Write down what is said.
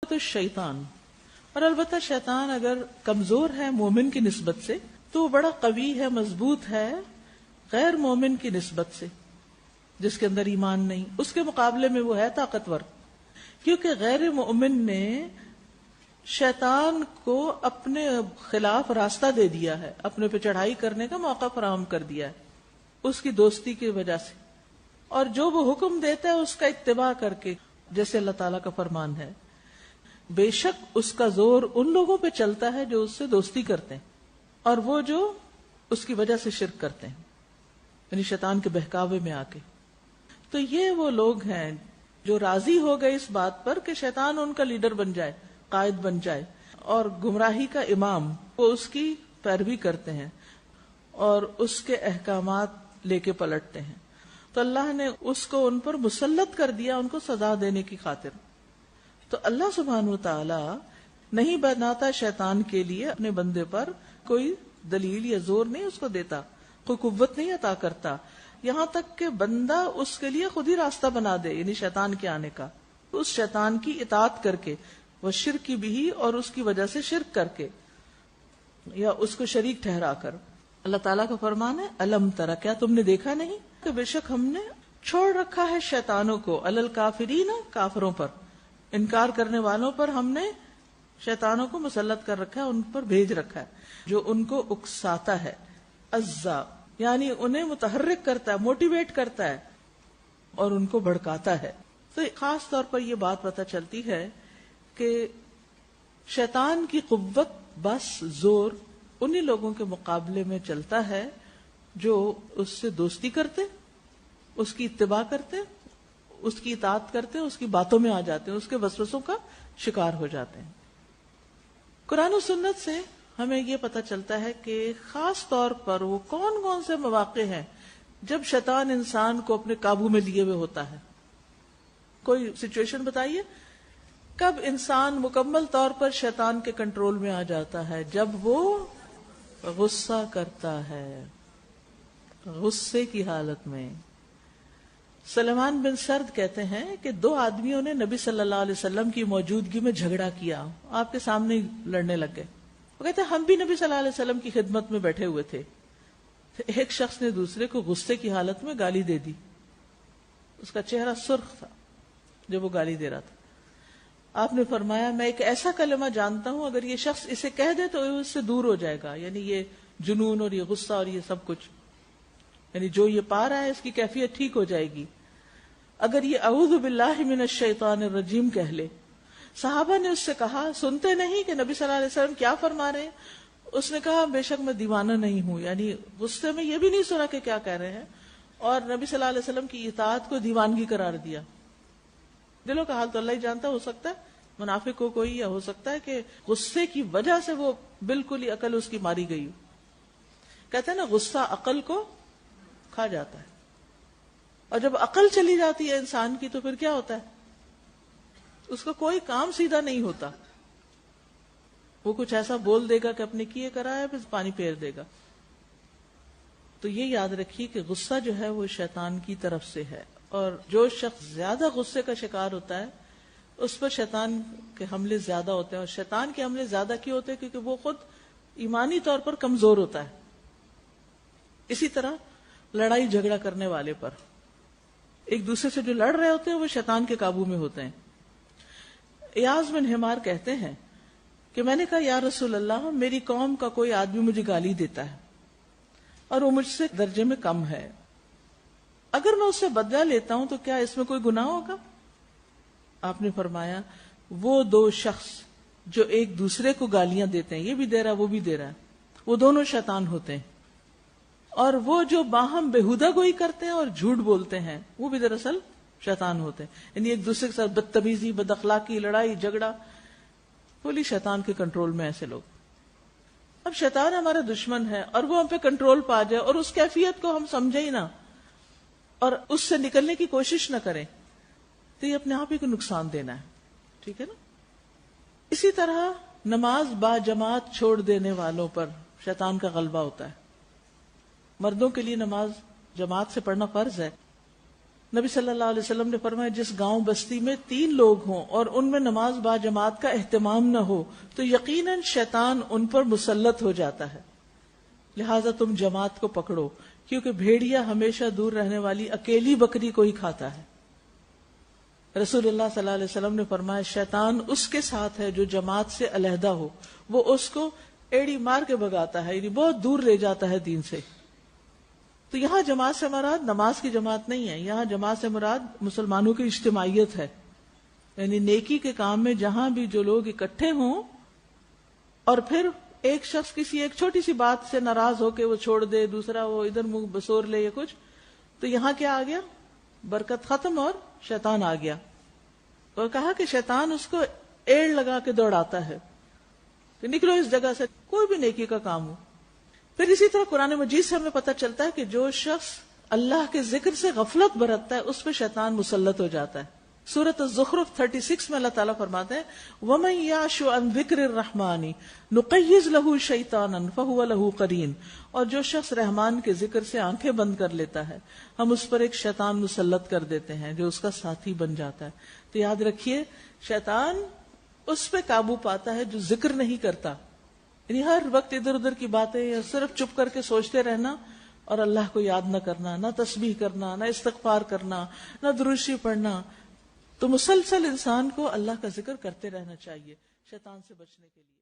تو شیطان، اور البتہ شیطان اگر کمزور ہے مومن کی نسبت سے تو وہ بڑا قوی ہے، مضبوط ہے غیر مومن کی نسبت سے، جس کے اندر ایمان نہیں، اس کے مقابلے میں وہ ہے طاقتور، کیونکہ غیر مومن نے شیطان کو اپنے خلاف راستہ دے دیا ہے، اپنے پہ چڑھائی کرنے کا موقع فراہم کر دیا ہے اس کی دوستی کی وجہ سے، اور جو وہ حکم دیتا ہے اس کا اتباع کر کے، جیسے اللہ تعالیٰ کا فرمان ہے، بے شک اس کا زور ان لوگوں پہ چلتا ہے جو اس سے دوستی کرتے ہیں اور وہ جو اس کی وجہ سے شرک کرتے ہیں، یعنی شیطان کے بہکاوے میں آ کے۔ تو یہ وہ لوگ ہیں جو راضی ہو گئے اس بات پر کہ شیطان ان کا لیڈر بن جائے، قائد بن جائے اور گمراہی کا امام، وہ اس کی پیروی کرتے ہیں اور اس کے احکامات لے کے پلٹتے ہیں۔ تو اللہ نے اس کو ان پر مسلط کر دیا، ان کو سزا دینے کی خاطر۔ تو اللہ سبحانہ وتعالی نہیں بناتا شیطان کے لیے اپنے بندے پر کوئی دلیل یا زور نہیں اس کو دیتا، کوئی قوت نہیں عطا کرتا، یہاں تک کہ بندہ اس کے لیے خود ہی راستہ بنا دے، یعنی شیطان کے آنے کا، اس شیطان کی اطاعت کر کے، وہ شرک کی بھی اور اس کی وجہ سے شرک کر کے یا اس کو شریک ٹھہرا کر۔ اللہ تعالیٰ کا فرمان ہے الم ترى، کیا تم نے دیکھا نہیں کہ بے شک ہم نے چھوڑ رکھا ہے شیطانوں کو، علی الکافرین، کافروں پر، انکار کرنے والوں پر ہم نے شیطانوں کو مسلط کر رکھا ہے، ان پر بھیج رکھا ہے، جو ان کو اکساتا ہے، عزا یعنی انہیں متحرک کرتا ہے، موٹیویٹ کرتا ہے اور ان کو بھڑکاتا ہے۔ تو خاص طور پر یہ بات پتہ چلتی ہے کہ شیطان کی قوت، بس زور انہی لوگوں کے مقابلے میں چلتا ہے جو اس سے دوستی کرتے، اس کی اتباع کرتے، اس کی اطاعت کرتے، اس کی باتوں میں آ جاتے ہیں، اس کے وسوسوں کا شکار ہو جاتے ہیں۔ قرآن و سنت سے ہمیں یہ پتہ چلتا ہے کہ خاص طور پر وہ کون کون سے مواقع ہیں جب شیطان انسان کو اپنے قابو میں لیے ہوئے ہوتا ہے۔ کوئی سچویشن بتائیے کب انسان مکمل طور پر شیطان کے کنٹرول میں آ جاتا ہے؟ جب وہ غصہ کرتا ہے، غصے کی حالت میں۔ سلیمان بن سرد کہتے ہیں کہ 2 آدمیوں نے نبی صلی اللہ علیہ وسلم کی موجودگی میں جھگڑا کیا، آپ کے سامنے ہی لڑنے لگ گئے۔ وہ کہتے ہیں ہم بھی نبی صلی اللہ علیہ وسلم کی خدمت میں بیٹھے ہوئے تھے، ایک شخص نے دوسرے کو غصے کی حالت میں گالی دے دی، اس کا چہرہ سرخ تھا جب وہ گالی دے رہا تھا۔ آپ نے فرمایا میں ایک ایسا کلمہ جانتا ہوں اگر یہ شخص اسے کہہ دے تو اس سے دور ہو جائے گا، یعنی یہ جنون اور یہ غصہ اور یہ سب کچھ، یعنی جو یہ پا رہا ہے اس کی کیفیت ٹھیک ہو جائے گی۔ اگر یہ اعوذ باللہ من الشیطان الرجیم کہہ لے۔ صحابہ نے اس سے کہا سنتے نہیں کہ نبی صلی اللہ علیہ وسلم کیا فرما رہے ہیں؟ اس نے کہا بے شک میں دیوانہ نہیں ہوں، یعنی غصے میں یہ بھی نہیں سنا کہ کیا کہہ رہے ہیں، اور نبی صلی اللہ علیہ وسلم کی اطاعت کو دیوانگی قرار دیا۔ دلوں کا حال تو اللہ ہی جانتا، ہو سکتا ہے منافق کو کوئی، یا ہو سکتا ہے کہ غصے کی وجہ سے وہ بالکل ہی عقل اس کی ماری گئی۔ کہتے ہیں نا غصہ عقل کو کھا جاتا ہے، اور جب عقل چلی جاتی ہے انسان کی تو پھر کیا ہوتا ہے؟ اس کا کوئی کام سیدھا نہیں ہوتا، وہ کچھ ایسا بول دے گا کہ اپنے کیے کرایا پھر پانی پھیر دے گا۔ تو یہ یاد رکھیے کہ غصہ جو ہے وہ شیطان کی طرف سے ہے، اور جو شخص زیادہ غصے کا شکار ہوتا ہے اس پر شیطان کے حملے زیادہ ہوتے ہیں، اور شیطان کے حملے زیادہ کیوں ہوتے ہیں؟ کیونکہ وہ خود ایمانی طور پر کمزور ہوتا ہے۔ اسی طرح لڑائی جھگڑا کرنے والے پر، ایک دوسرے سے جو لڑ رہے ہوتے ہیں وہ شیطان کے قابو میں ہوتے ہیں۔ ایاز بن حمار کہتے ہیں کہ میں نے کہا یا رسول اللہ، میری قوم کا کوئی آدمی مجھے گالی دیتا ہے اور وہ مجھ سے درجے میں کم ہے، اگر میں اس سے بدلہ لیتا ہوں تو کیا اس میں کوئی گناہ ہوگا؟ آپ نے فرمایا وہ 2 شخص جو ایک دوسرے کو گالیاں دیتے ہیں، یہ بھی دے رہا وہ بھی دے رہا ہے، وہ دونوں شیطان ہوتے ہیں، اور وہ جو باہم بےہودہ گوئی کرتے ہیں اور جھوٹ بولتے ہیں وہ بھی دراصل شیطان ہوتے ہیں، یعنی ایک دوسرے کے ساتھ بدتمیزی، بد اخلاقی، لڑائی جھگڑا، پوری شیطان کے کنٹرول میں ایسے لوگ۔ اب شیطان ہمارا دشمن ہے اور وہ ہم پہ کنٹرول پا جائے اور اس کیفیت کو ہم سمجھے ہی نہ اور اس سے نکلنے کی کوشش نہ کریں تو یہ اپنے آپ ہی کو نقصان دینا ہے، ٹھیک ہے نا؟ اسی طرح نماز با جماعت چھوڑ دینے والوں پر شیطان کا غلبہ ہوتا ہے۔ مردوں کے لیے نماز جماعت سے پڑھنا فرض ہے، نبی صلی اللہ علیہ وسلم نے فرمایا جس گاؤں بستی میں 3 لوگ ہوں اور ان میں نماز با جماعت کا اہتمام نہ ہو تو یقیناً شیطان ان پر مسلط ہو جاتا ہے، لہذا تم جماعت کو پکڑو، کیونکہ بھیڑیا ہمیشہ دور رہنے والی اکیلی بکری کو ہی کھاتا ہے۔ رسول اللہ صلی اللہ علیہ وسلم نے فرمایا شیطان اس کے ساتھ ہے جو جماعت سے علیحدہ ہو، وہ اس کو ایڑی مار کے بھگاتا ہے، یعنی بہت دور لے جاتا ہے دین سے۔ تو یہاں جماعت سے مراد نماز کی جماعت نہیں ہے، یہاں جماعت سے مراد مسلمانوں کی اجتماعیت ہے، یعنی نیکی کے کام میں جہاں بھی جو لوگ اکٹھے ہوں اور پھر ایک شخص کسی ایک چھوٹی سی بات سے ناراض ہو کے وہ چھوڑ دے، دوسرا وہ ادھر منہ بسور لے یا کچھ، تو یہاں کیا آ گیا؟ برکت ختم اور شیطان آ گیا۔ اور کہا کہ شیطان اس کو ایڑ لگا کے دوڑاتا ہے کہ نکلو اس جگہ سے، کوئی بھی نیکی کا کام ہو۔ پھر اسی طرح قرآن مجید سے ہمیں پتہ چلتا ہے کہ جو شخص اللہ کے ذکر سے غفلت برتتا ہے اس پہ شیطان مسلط ہو جاتا ہے۔ سورۃ الزخرف 36 میں اللہ تعالیٰ فرماتے ہیں وَمَن يَعْشُ عَن ذِكْرِ الرَّحْمَنِ نُقَيِّضْ لَهُ شَيْطَانًا فَهُوَ لَهُ قَرِينٌ، اور جو شخص رحمان کے ذکر سے آنکھیں بند کر لیتا ہے ہم اس پر ایک شیطان مسلط کر دیتے ہیں جو اس کا ساتھی بن جاتا ہے۔ تو یاد رکھیے شیطان اس پہ قابو پاتا ہے جو ذکر نہیں کرتا، یعنی ہر وقت ادھر ادھر کی باتیں یا صرف چپ کر کے سوچتے رہنا اور اللہ کو یاد نہ کرنا، نہ تسبیح کرنا، نہ استغفار کرنا، نہ درود شریف پڑھنا۔ تو مسلسل انسان کو اللہ کا ذکر کرتے رہنا چاہیے شیطان سے بچنے کے لیے۔